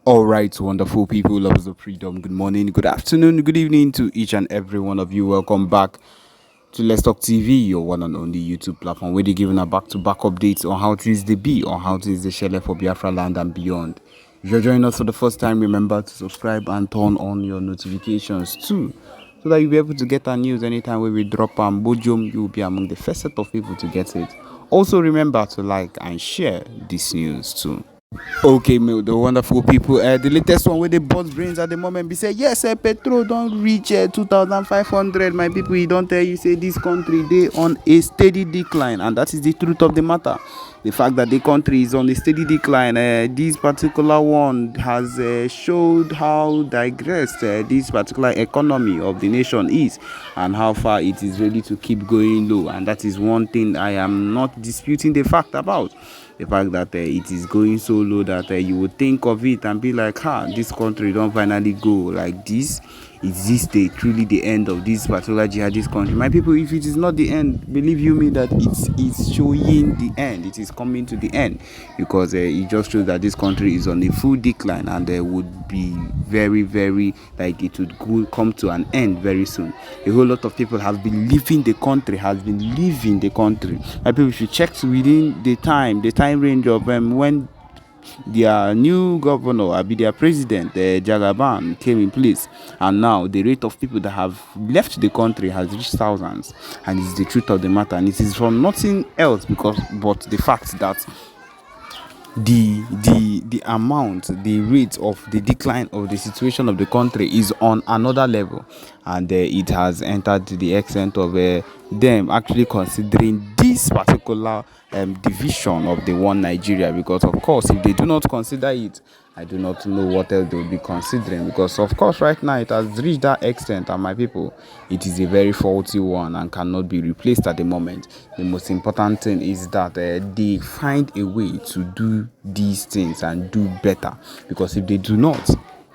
All right, wonderful people, lovers of freedom. Good morning, good afternoon, good evening to each and every one of you. Welcome back to Let's Talk TV, your one and only YouTube platform, where they're giving a back-to-back updates on how things they be, on how things they share for Biafra land and beyond. If you're joining us for the first time, remember to subscribe and turn on your notifications too, so that you'll be able to get our news anytime we drop Bojum. You'll be among the first set of people to get it. Also, remember to like and share this news too. Okay, the wonderful people. The latest one with the boss brains at the moment, be say yes, petrol don't reach 2,500. My people, he don't tell you say this country they on a steady decline, and that is the truth of the matter. The fact that the country is on a steady decline, this particular one has showed how digressed this particular economy of the nation is, and how far it is ready to keep going low. And that is one thing I am not disputing the fact about. The fact that it is going so low that you would think of it and be like, this country don't finally go like this. Is this truly the end of this particular jihadist country? My people, if it is not the end, believe you me that it's showing the end. It is coming to the end, because it just shows that this country is on a full decline, and there would be very, very, like, it would come to an end very soon. A whole lot of people have been leaving the country, My people should check within the time range of when their new governor, their president, Jagaban, came in place, and now the rate of people that have left the country has reached thousands, and it's the truth of the matter, and it is from nothing else but the fact that the amount, the rate of the decline of the situation of the country is on another level, and it has entered to the extent of them actually considering this particular division of the one Nigeria. Because of course, if they do not consider it, I do not know what else they will be considering, because of course right now it has reached that extent, and my people, it is a very faulty one and cannot be replaced at the moment. The most important thing is that they find a way to do these things and do better, because if they do not,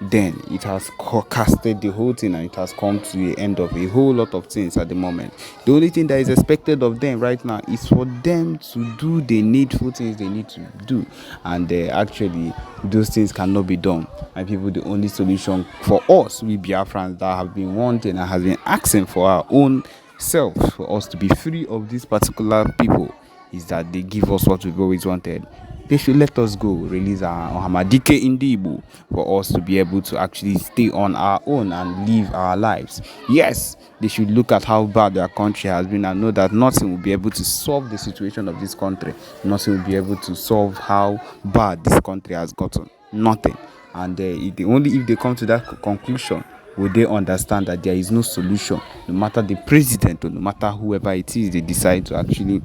then it has casted the whole thing, and it has come to the end of a whole lot of things at the moment. The only thing that is expected of them right now is for them to do the needful things they need to do, and actually those things cannot be done. My people, the only solution for us, we Biafrans that have been wanting and has been asking for our own self, for us to be free of these particular people, is that they give us what we've always wanted. They should let us go, release our Hamadike Indibu, for us to be able to actually stay on our own and live our lives. Yes, they should look at how bad their country has been and know that nothing will be able to solve the situation of this country. Nothing will be able to solve how bad this country has gotten. Nothing. And only if they come to that conclusion will they understand that there is no solution, no matter the president or no matter whoever it is they decide to actually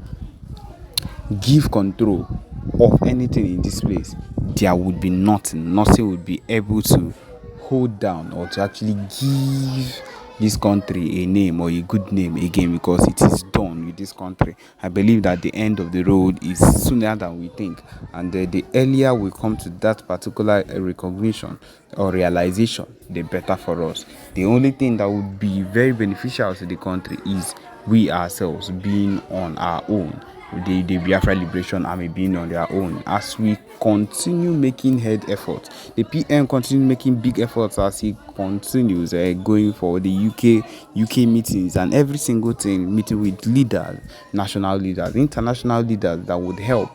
give control of anything in this place. There would be nothing would be able to hold down or to actually give this country a name or a good name again, because it is done with this country. I believe that the end of the road is sooner than we think, and the earlier we come to that particular recognition or realization, the better for us. The only thing that would be very beneficial to the country is we ourselves being on our own, the Biafra Liberation Army being on their own, as we continue making head efforts. The PM continues making big efforts as he continues going for the UK meetings and every single thing, meeting with leaders, national leaders, international leaders that would help,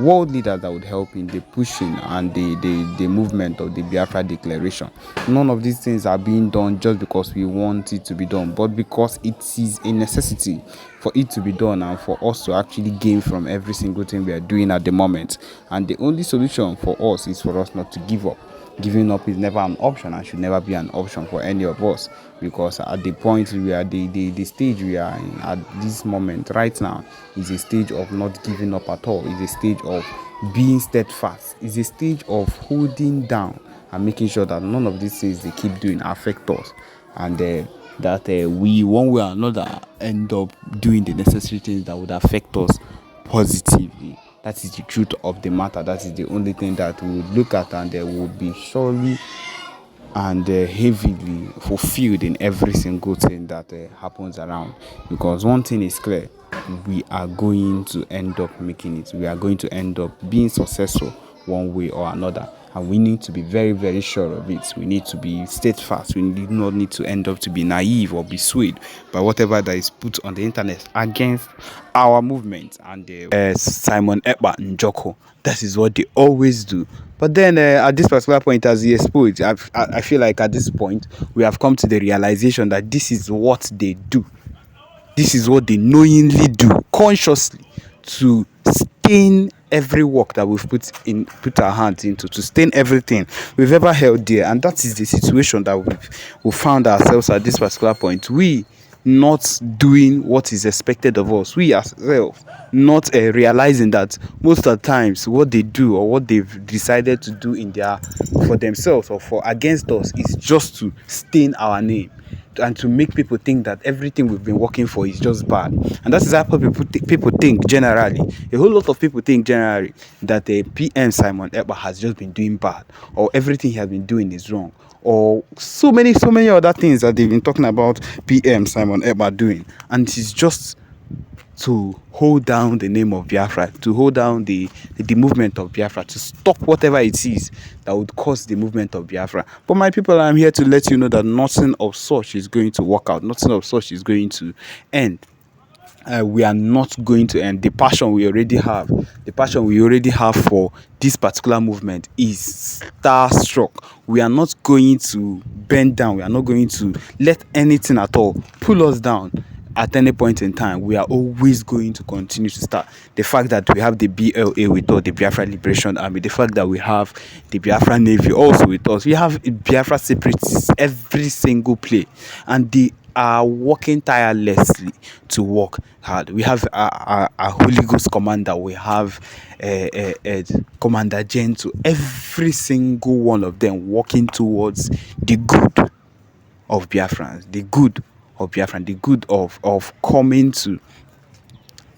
world leaders that would help in the pushing and the movement of the Biafra Declaration. None of these things are being done just because we want it to be done, but because it is a necessity for it to be done and for us to actually gain from every single thing we are doing at the moment. And the only solution for us is for us not to give up. Giving up is never an option and should never be an option for any of us, because at the point we are, the stage we are in at this moment right now is a stage of not giving up at all. It's a stage of being steadfast. It's a stage of holding down and making sure that none of these things they keep doing affect us, and that we one way or another end up doing the necessary things that would affect us positively. That is the truth of the matter. That is the only thing that we would look at, and there will be surely and heavily fulfilled in every single thing that happens around. Because one thing is clear, we are going to end up making it. We are going to end up being successful one way or another. and we need to be very, very sure of it. We need to be steadfast. We do not need to end up to be naive or be swayed by whatever that is put on the internet against our movement. And Simon Ekpa Njoko, that is what they always do. But then at this particular point, as he exposed, I feel like at this point we have come to the realization that this is what they do. This is what they knowingly do, consciously, to stain every work that we've put our hands into, to stain everything we've ever held dear. And that is the situation that we found ourselves at this particular point. We not doing what is expected of us. We ourselves not realizing that most of the times what they do or what they've decided to do in their for themselves or for against us is just to stain our name and to make people think that everything we've been working for is just bad. And that is how people think generally. A whole lot of people think generally that the PM Simon Ekpa has just been doing bad, or everything he has been doing is wrong, or so many other things that they've been talking about PM Simon Ekpa doing. And it's just to hold down the name of Biafra, to hold down the movement of Biafra, to stop whatever it is that would cause the movement of Biafra. But my people, I'm here to let you know that nothing of such is going to work out. Nothing of such is going to end. We are not going to end. The passion we already have for this particular movement is starstruck. We are not going to bend down. We are not going to let anything at all pull us down. At any point in time, we are always going to continue to start. The fact that we have the B.L.A with us, the Biafra Liberation Army, the fact that we have the Biafra Navy also with us, we have Biafra separatists every single play, and they are working tirelessly to work hard. We have a Holy Ghost commander, we have a Commander Gentle, every single one of them working towards the good of Biafrans, the good of Biafran, the good of coming to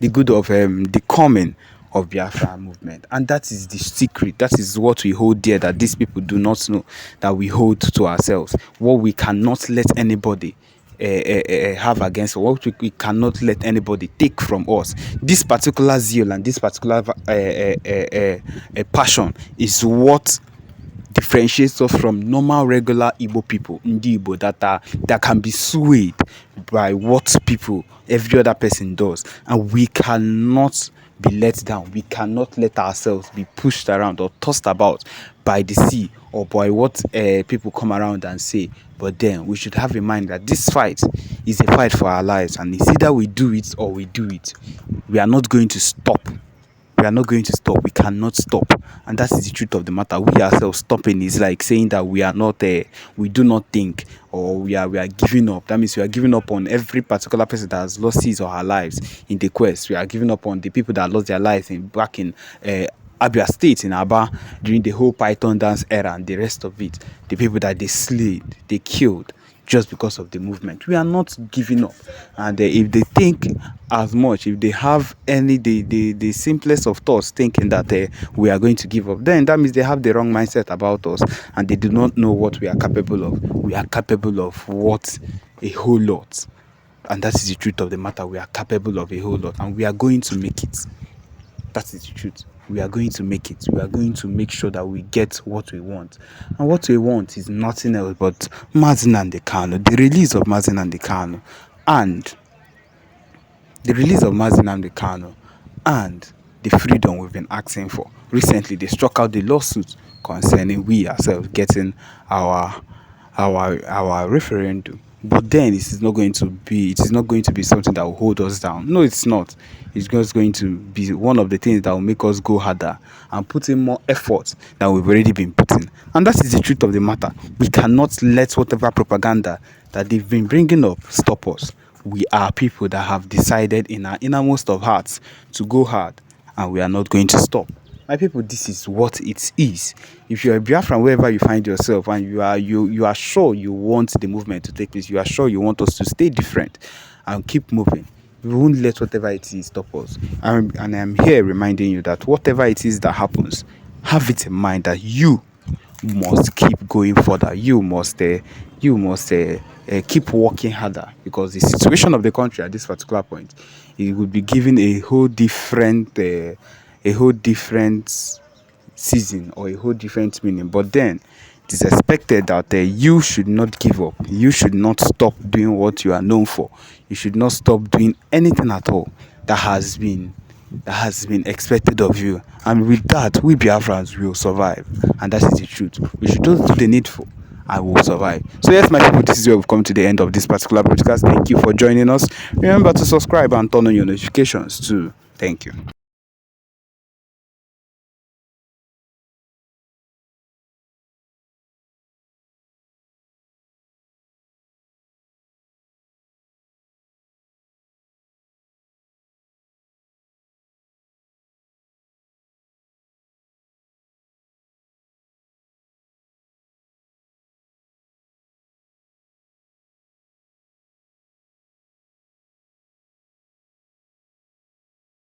the good of the coming of Biafra movement. And that is the secret. That is what we hold dear, that these people do not know, that we hold to ourselves. What we cannot let anybody have against us, what we cannot let anybody take from us. This particular zeal and this particular passion is what differentiates us from normal regular Igbo people, Ndi Igbo, that can be swayed by what every other person does, and we cannot be let down. We cannot let ourselves be pushed around or tossed about by the sea or by what people come around and say. But then we should have in mind that this fight is a fight for our lives, and it's either we do it or we do it. We are not going to stop. We are not going to stop. We cannot stop. And that is the truth of the matter. We ourselves stopping is like saying that we are not we do not think, or we are giving up. That means we are giving up on every particular person that has lost his or her lives in the quest. We are giving up on the people that lost their lives back in Abia State, in Aba, during the whole Python dance era and the rest of it. The people that they slayed, they killed, just because of the movement. We are not giving up. And if they think as much, if they have the simplest of thoughts thinking that we are going to give up, then that means they have the wrong mindset about us, and they do not know what we are capable of. We are capable of what? A whole lot. And that is the truth of the matter. We are capable of a whole lot, and we are going to make it. That is the truth. We are going to make it. We are going to make sure that we get what we want. And what we want is nothing else but Mazi Nnamdi Kanu, the release of Mazi Nnamdi Kanu, and the freedom we've been asking for. Recently, they struck out the lawsuit concerning we ourselves getting our referendum. But then it is not going to be something that will hold us down. No, it's not. It's just going to be one of the things that will make us go harder and put in more effort than we've already been putting. And that is the truth of the matter. We cannot let whatever propaganda that they've been bringing up stop us. We are people that have decided in our innermost of hearts to go hard, and we are not going to stop. My people, this is what it is. If you're a Biafran, wherever you find yourself, and you are sure you want the movement to take place, you are sure you want us to stay different and keep moving, we won't let whatever it is stop us. And I'm here reminding you that whatever it is that happens, have it in mind that you must keep going further. You must keep working harder, because the situation of the country at this particular point, it would be given a whole different season or a whole different meaning. But then it is expected that you should not give up. You should not stop doing what you are known for. You should not stop doing anything at all that has been expected of you. And with that, we Biafrans will survive. And that is the truth. We should just do the needful. I will survive. So yes, my people, this is where we've come to the end of this particular broadcast. Thank you for joining us. Remember to subscribe and turn on your notifications too. Thank you.